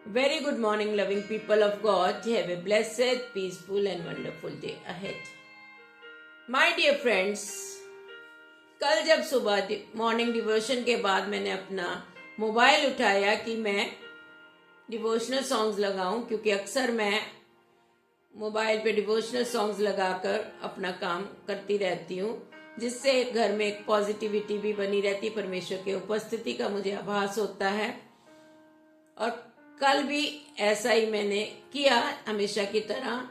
Very good morning, loving people of God. Have a blessed, peaceful, and wonderful day ahead. My dear friends, कल जब सुबह morning devotion के बाद मैंने अपना मोबाइल उठाया कि मैं डिवोशनल सॉन्ग्स लगाऊं, क्योंकि अक्सर मैं मोबाइल पे डिवोशनल सॉन्ग्स लगाकर अपना काम करती रहती हूँ, जिससे घर में एक पॉजिटिविटी भी बनी रहती, परमेश्वर की उपस्थिति का मुझे आभास होता है। और कल भी ऐसा ही मैंने किया हमेशा की तरह,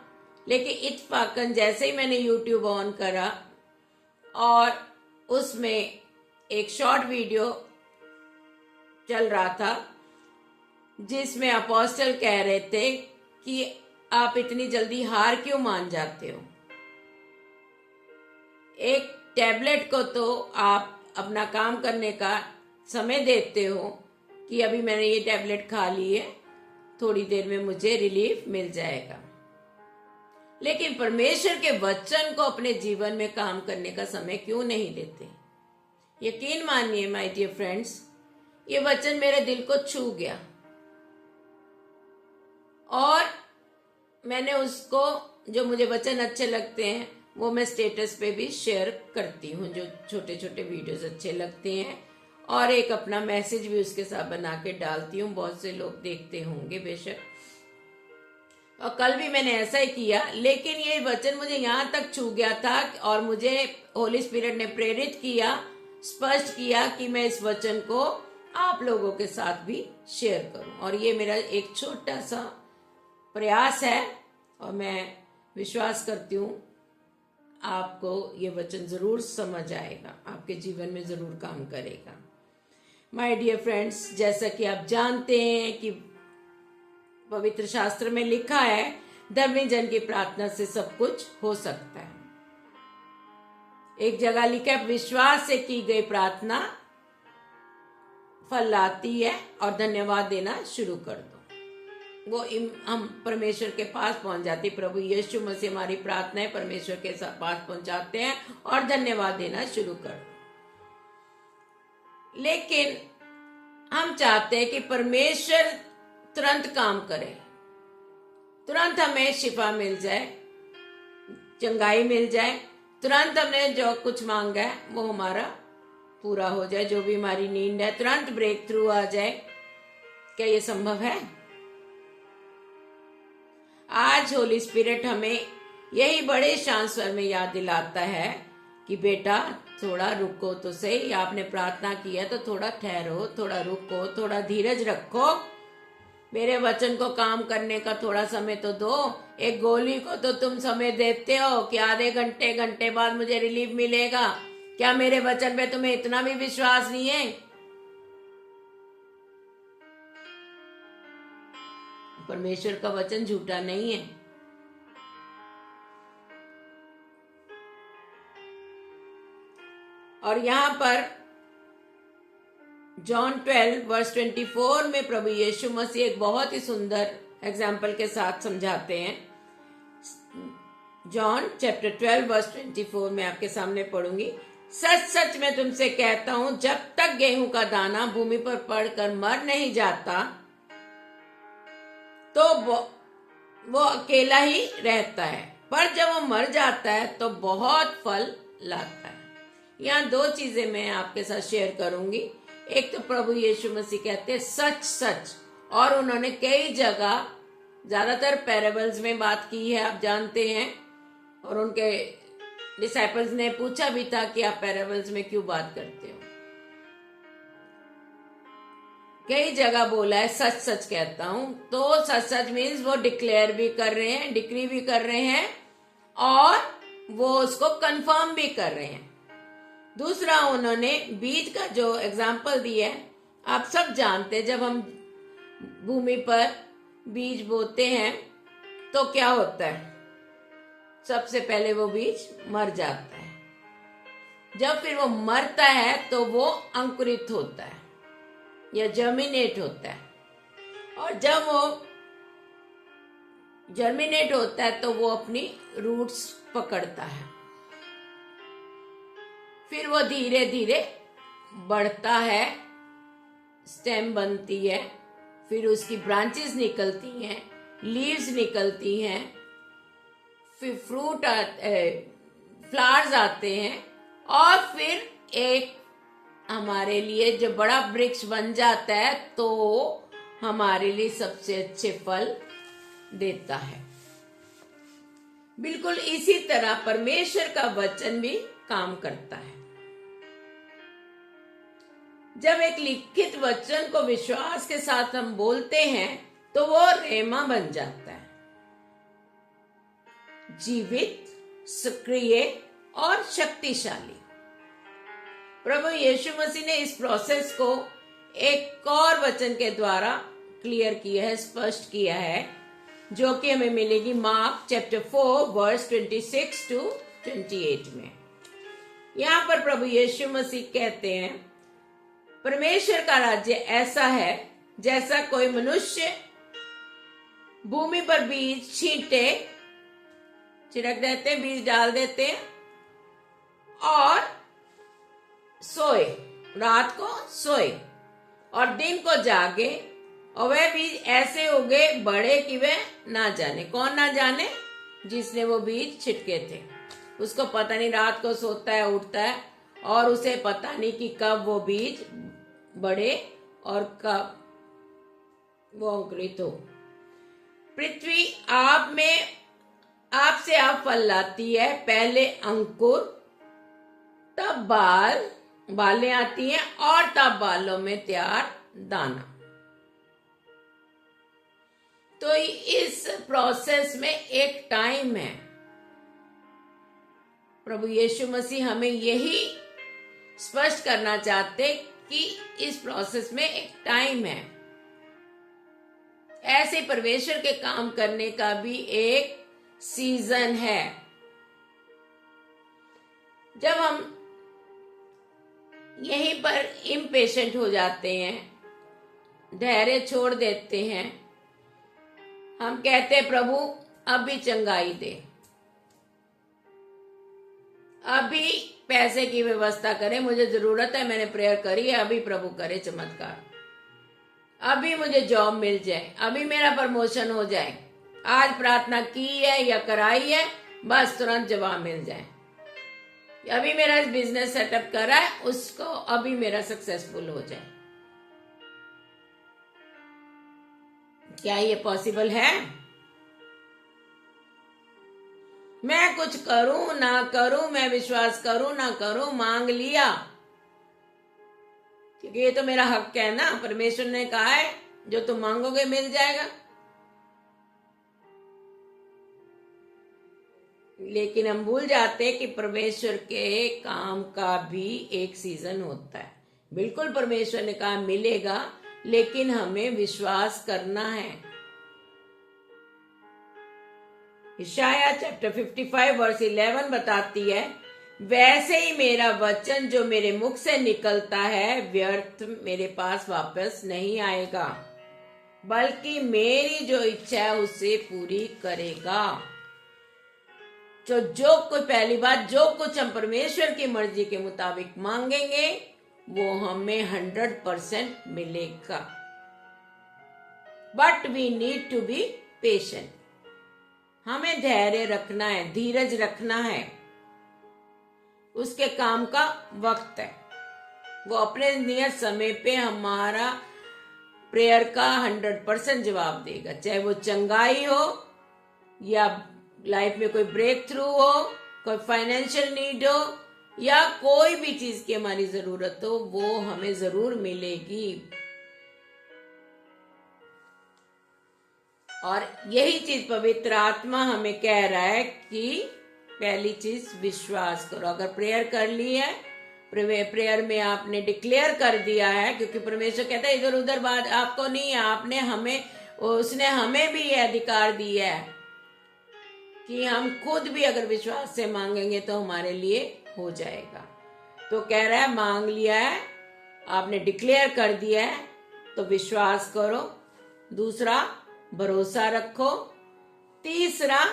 लेकिन इत्फाकन जैसे ही मैंने यूट्यूब ऑन करा और उसमें एक शॉर्ट वीडियो चल रहा था जिसमें अपोस्टल कह रहे थे कि आप इतनी जल्दी हार क्यों मान जाते हो। एक टैबलेट को तो आप अपना काम करने का समय देते हो कि अभी मैंने ये टैबलेट खा ली है, थोड़ी देर में मुझे रिलीफ मिल जाएगा, लेकिन परमेश्वर के वचन को अपने जीवन में काम करने का समय क्यों नहीं देते। यकीन मानिए माय डियर फ्रेंड्स, ये वचन मेरे दिल को छू गया और मैंने उसको, जो मुझे वचन अच्छे लगते हैं वो मैं स्टेटस पे भी शेयर करती हूँ, जो छोटे छोटे वीडियोस अच्छे लगते हैं, और एक अपना मैसेज भी उसके साथ बना के डालती हूँ। बहुत से लोग देखते होंगे बेशक, और कल भी मैंने ऐसा ही किया, लेकिन ये वचन मुझे यहाँ तक छू गया था और मुझे होली स्पिरिट ने प्रेरित किया, स्पष्ट किया कि मैं इस वचन को आप लोगों के साथ भी शेयर करूं। और ये मेरा एक छोटा सा प्रयास है और मैं विश्वास करती हूँ आपको ये वचन जरूर समझ आएगा, आपके जीवन में जरूर काम करेगा। माय डियर फ्रेंड्स, जैसा कि आप जानते हैं कि पवित्र शास्त्र में लिखा है, धर्मी जन की प्रार्थना से सब कुछ हो सकता है। एक जगह लिखा है, विश्वास से की गई प्रार्थना फल लाती है और धन्यवाद देना शुरू कर दो, वो हम परमेश्वर के पास पहुंच जाते। प्रभु यीशु मसीह हमारी प्रार्थनाएं परमेश्वर के पास पहुंचाते हैं और धन्यवाद देना शुरू कर दो। लेकिन हम चाहते हैं कि परमेश्वर तुरंत काम करे, तुरंत हमें शिफा मिल जाए, चंगाई मिल जाए, तुरंत हमने जो कुछ मांगा है वो हमारा पूरा हो जाए, जो भी हमारी नीड है तुरंत ब्रेक थ्रू आ जाए। क्या ये संभव है? आज होली स्पिरिट हमें यही बड़े शांत स्वर में याद दिलाता है कि बेटा थोड़ा रुको तो सही, आपने प्रार्थना की है तो थोड़ा ठहरो, थोड़ा रुको, थोड़ा धीरज रखो, मेरे वचन को काम करने का थोड़ा समय तो दो। एक गोली को तो तुम समय देते हो कि आधे घंटे बाद मुझे रिलीफ मिलेगा, क्या मेरे वचन पे तुम्हें इतना भी विश्वास नहीं है? परमेश्वर का वचन झूठा नहीं है। और यहां पर जॉन 12 वर्स 24 में प्रभु यीशु मसीह एक बहुत ही सुंदर एग्जाम्पल के साथ समझाते हैं। जॉन चैप्टर 12 वर्स 24 में आपके सामने पढ़ूंगी। सच सच मैं तुमसे कहता हूं, जब तक गेहूं का दाना भूमि पर पड़कर मर नहीं जाता तो वो अकेला ही रहता है, पर जब वो मर जाता है तो बहुत फल लाता है। यहाँ दो चीजें मैं आपके साथ शेयर करूंगी। एक तो प्रभु यीशु मसीह कहते हैं सच सच, और उन्होंने कई जगह ज्यादातर पैराबल्स में बात की है, आप जानते हैं, और उनके डिसाइपल्स ने पूछा भी था कि आप पैराबल्स में क्यों बात करते हो। कई जगह बोला है सच सच कहता हूं, तो सच सच मीन्स वो डिक्लेयर भी कर रहे हैं, डिक्री भी कर रहे हैं और वो उसको कंफर्म भी कर रहे हैं। दूसरा, उन्होंने बीज का जो एग्जाम्पल दिया है, आप सब जानते हैं, जब हम भूमि पर बीज बोते हैं तो क्या होता है? सबसे पहले वो बीज मर जाता है, जब फिर वो मरता है तो वो अंकुरित होता है या जर्मिनेट होता है, और जब वो जर्मिनेट होता है तो वो अपनी रूट्स पकड़ता है, फिर वो धीरे धीरे बढ़ता है, स्टेम बनती है, फिर उसकी ब्रांचेस निकलती हैं, लीव्स निकलती हैं, फिर फ्लावर्स आते हैं, और फिर एक हमारे लिए जो बड़ा वृक्ष बन जाता है, तो हमारे लिए सबसे अच्छे फल देता है। बिल्कुल इसी तरह परमेश्वर का वचन भी काम करता है। जब एक लिखित वचन को विश्वास के साथ हम बोलते हैं तो वो रेमा बन जाता है, जीवित, सक्रिय और शक्तिशाली। प्रभु यीशु मसीह ने इस प्रोसेस को एक और वचन के द्वारा क्लियर किया है, स्पष्ट किया है, जो कि हमें मिलेगी मार्क चैप्टर 4 वर्स 26 to 28 में। यहाँ पर प्रभु यीशु मसीह कहते हैं, परमेश्वर का राज्य ऐसा है जैसा कोई मनुष्य भूमि पर बीज छिड़क देते हैं, बीज डाल देते हैं और सोए, रात को सोए और दिन को जागे, और वह बीज ऐसे उगे बड़े कि वह ना जाने। कौन ना जाने? जिसने वो बीज छिटके थे। उसको पता नहीं, रात को सोता है, उठता है, और उसे पता नहीं कि कब वो बीज बढ़े और कब वो अंकुरित हो। पृथ्वी आपसे आप फल लाती है, पहले अंकुर, तब बालें आती हैं, और तब बालों में तैयार दाना। तो इस प्रोसेस में एक टाइम है। प्रभु यीशु मसीह हमें यही स्पष्ट करना चाहते कि इस प्रोसेस में एक टाइम है। ऐसे परमेश्वर के काम करने का भी एक सीजन है। जब हम यहीं पर इम्पेशेंट हो जाते हैं, धैर्य छोड़ देते हैं, हम कहते हैं प्रभु अभी चंगाई दे, अभी पैसे की व्यवस्था करे, मुझे जरूरत है, मैंने प्रेयर करी है, अभी प्रभु करे चमत्कार, अभी मुझे जॉब मिल जाए, अभी मेरा प्रमोशन हो जाए, आज प्रार्थना की है या कराई है, बस तुरंत जवाब मिल जाए, अभी मेरा बिजनेस सेटअप करा है, उसको अभी मेरा सक्सेसफुल हो जाए। क्या ये पॉसिबल है? मैं कुछ करूं ना करूं, मैं विश्वास करूं ना करूं, मांग लिया, क्योंकि ये तो मेरा हक है ना, परमेश्वर ने कहा है जो तुम मांगोगे मिल जाएगा। लेकिन हम भूल जाते कि परमेश्वर के काम का भी एक सीजन होता है। बिल्कुल परमेश्वर ने कहा मिलेगा, लेकिन हमें विश्वास करना है। इशाया चैप्टर 55 वर्स 11 बताती है, वैसे ही मेरा वचन जो मेरे मुख से निकलता है व्यर्थ मेरे पास वापस नहीं आएगा, बल्कि मेरी जो इच्छा है उसे पूरी करेगा। जो कोई, पहली बात, जो कुछ हम परमेश्वर की मर्जी के मुताबिक मांगेंगे वो हमें 100% मिलेगा। But we need to be patient. हमें धैर्य रखना है, धीरज रखना है। उसके काम का वक्त है, वो अपने नियत समय पे हमारा प्रेयर का 100% जवाब देगा। चाहे वो चंगाई हो या लाइफ में कोई ब्रेक थ्रू हो, कोई फाइनेंशियल नीड हो, या कोई भी चीज की हमारी जरूरत हो, वो हमें जरूर मिलेगी। और यही चीज पवित्र आत्मा हमें कह रहा है कि पहली चीज विश्वास करो। अगर प्रेयर कर ली है, प्रेयर में आपने डिक्लेयर कर दिया है, क्योंकि परमेश्वर कहता है इधर उधर बात आपको नहीं है, आपने हमें, उसने हमें भी ये अधिकार दिया है कि हम खुद भी अगर विश्वास से मांगेंगे तो हमारे लिए हो जाएगा। तो कह रहा है मांग लिया है, आपने डिक्लेयर कर दिया है, तो विश्वास करो। दूसरा, भरोसा रखो। तीसरा,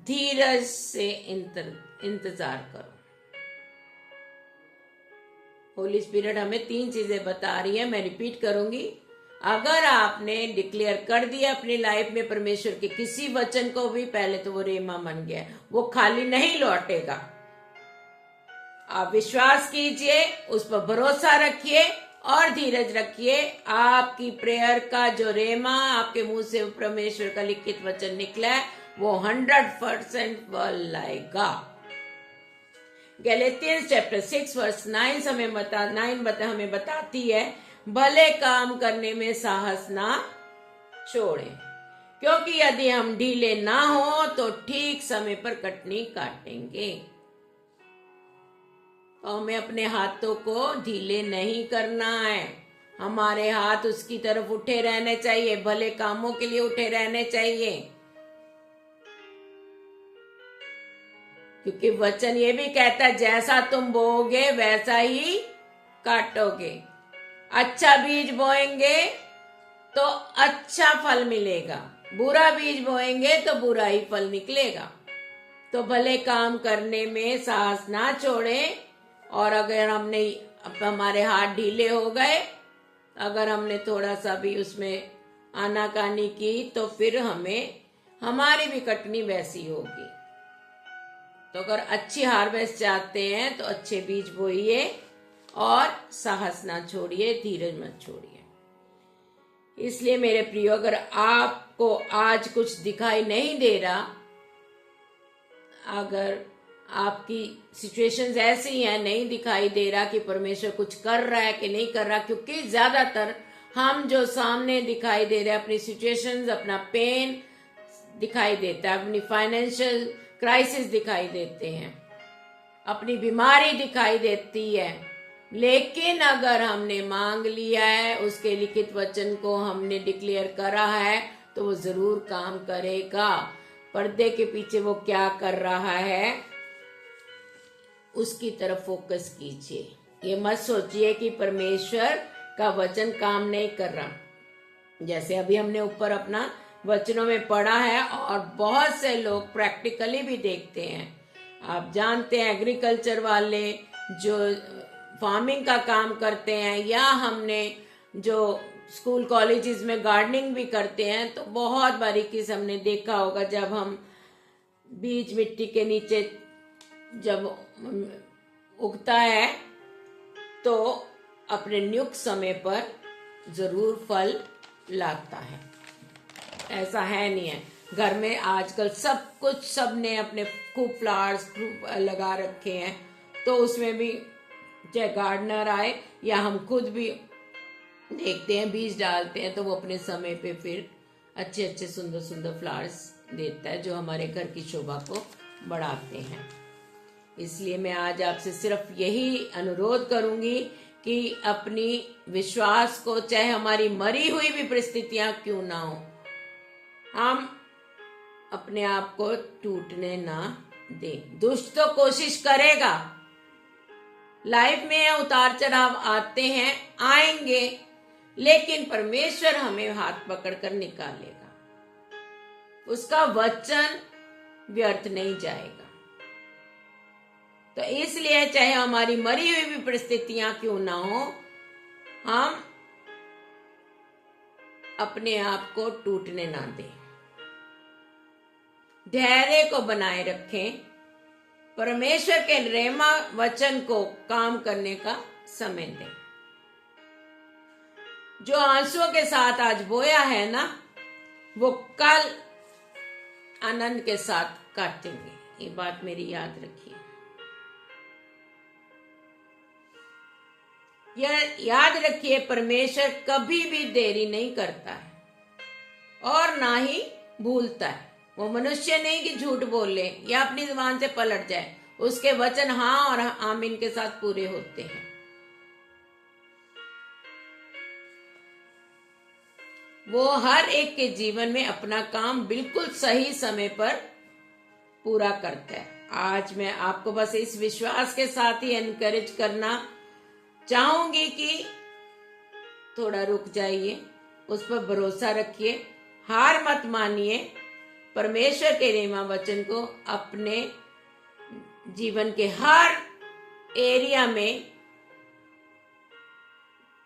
धीरज से इंतजार करो। होली स्पिरिट हमें 3 चीजें बता रही है, मैं रिपीट करूंगी। अगर आपने डिक्लेयर कर दिया अपनी लाइफ में परमेश्वर के किसी वचन को भी, पहले तो वो रेमा बन गया, वो खाली नहीं लौटेगा। आप विश्वास कीजिए, उस पर भरोसा रखिए और धीरज रखिए। आपकी प्रेयर का जो रेमा आपके मुंह से परमेश्वर का लिखित वचन निकला है वो 100% फल लाएगा। गैलेतियंस चैप्टर 6 वर्स 9 हमें बताती है, भले काम करने में साहस ना छोड़ें, क्योंकि यदि हम ढीले ना हो तो ठीक समय पर कटनी काटेंगे। तो हमें अपने हाथों को ढीले नहीं करना है, हमारे हाथ उसकी तरफ उठे रहने चाहिए, भले कामों के लिए उठे रहने चाहिए, क्योंकि वचन ये भी कहता है जैसा तुम बोओगे वैसा ही काटोगे। अच्छा बीज बोएंगे तो अच्छा फल मिलेगा, बुरा बीज बोएंगे तो बुरा ही फल निकलेगा। तो भले काम करने में साहस ना छोड़ें, और अगर हमारे हाथ ढीले हो गए, अगर हमने थोड़ा सा भी उसमें आनाकानी की, तो फिर हमारी भी कटनी वैसी होगी। तो अगर अच्छी हार्वेस्ट चाहते हैं तो अच्छे बीज बोइए और साहस ना छोड़िए, धीरज मत छोड़िए। इसलिए मेरे प्रियो, अगर आपको आज कुछ दिखाई नहीं दे रहा, अगर आपकी सिचुएशंस ऐसी हैं, नहीं दिखाई दे रहा कि परमेश्वर कुछ कर रहा है कि नहीं कर रहा, क्योंकि ज्यादातर हम जो सामने दिखाई दे रहे हैं, अपनी सिचुएशंस, अपना पेन दिखाई देता है, अपनी फाइनेंशियल क्राइसिस दिखाई देते हैं, अपनी बीमारी दिखाई देती है। लेकिन अगर हमने मांग लिया है, उसके लिखित वचन को हमने डिक्लेयर करा है, तो वो जरूर काम करेगा। पर्दे के पीछे वो क्या कर रहा है, उसकी तरफ फोकस कीजिए। ये मत सोचिए कि परमेश्वर का वचन काम नहीं कर रहा। जैसे अभी हमने ऊपर अपना वचनों में पढ़ा है, और बहुत से लोग प्रैक्टिकली भी देखते हैं। आप जानते हैं, एग्रीकल्चर वाले जो फार्मिंग का काम करते हैं, या हमने जो स्कूल कॉलेजेस में गार्डनिंग भी करते हैं, तो बहुत बारीकी से हमने देखा होगा, जब हम बीज मिट्टी के नीचे जब उगता है तो अपने नियुक्त समय पर जरूर फल लाता है। ऐसा है नहीं है, घर में आजकल सब कुछ, सबने अपने खूब फ्लावर्स लगा रखे हैं, तो उसमें भी चाहे गार्डनर आए या हम खुद भी देखते हैं, बीज डालते हैं, तो वो अपने समय पे फिर अच्छे अच्छे सुंदर सुंदर फ्लावर्स देता है, जो हमारे घर की शोभा को बढ़ाते हैं। इसलिए मैं आज आपसे सिर्फ यही अनुरोध करूंगी कि अपनी विश्वास को, चाहे हमारी मरी हुई भी परिस्थितियां क्यों ना हो, हम अपने आप को टूटने ना दें। दुष्ट तो कोशिश करेगा, लाइफ में उतार चढ़ाव आते हैं, आएंगे, लेकिन परमेश्वर हमें हाथ पकड़कर निकालेगा। उसका वचन व्यर्थ नहीं जाएगा। तो इसलिए चाहे हमारी मरी हुई भी परिस्थितियां क्यों ना हो, हम अपने आप को टूटने ना दें, धैर्य को बनाए रखें, परमेश्वर के रेमा वचन को काम करने का समय दें। जो आंसुओं के साथ आज बोया है ना, वो कल आनंद के साथ काटेंगे। ये बात मेरी याद रखिए। यह याद रखिए, परमेश्वर कभी भी देरी नहीं करता है और ना ही भूलता है। वो मनुष्य नहीं कि झूठ बोल ले या अपनी जुबान से पलट जाए। उसके वचन हाँ और आमीन के साथ पूरे होते हैं। वो हर एक के जीवन में अपना काम बिल्कुल सही समय पर पूरा करता है। आज मैं आपको बस इस विश्वास के साथ ही एनकरेज करना चाहूंगी कि थोड़ा रुक जाइए, उस पर भरोसा रखिए, हार मत मानिए, परमेश्वर के रेमा वचन को अपने जीवन के हर एरिया में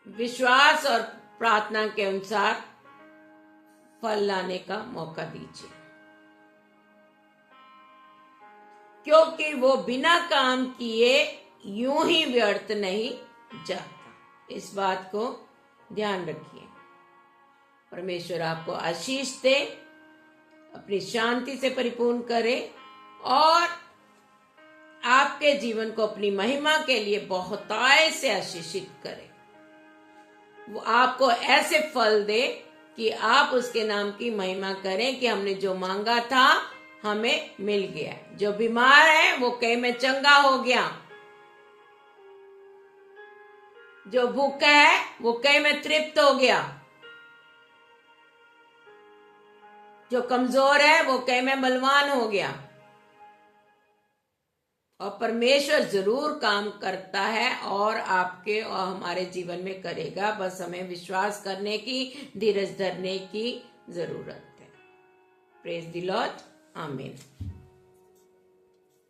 विश्वास और प्रार्थना के अनुसार फल लाने का मौका दीजिए, क्योंकि वो बिना काम किए यूं ही व्यर्थ नहीं जाता। इस बात को ध्यान रखिए। परमेश्वर आपको आशीष दे, अपनी शांति से परिपूर्ण करे और आपके जीवन को अपनी महिमा के लिए बहुतायत से आशीषित करे। वो आपको ऐसे फल दे कि आप उसके नाम की महिमा करें कि हमने जो मांगा था हमें मिल गया। जो बीमार है वो कई में चंगा हो गया, जो भूखा है वो कई में तृप्त हो गया, जो कमजोर है वो कई में बलवान हो गया। और परमेश्वर जरूर काम करता है और आपके और हमारे जीवन में करेगा। बस हमें विश्वास करने की, धीरज धरने की जरूरत है। Praise the Lord. आमीन।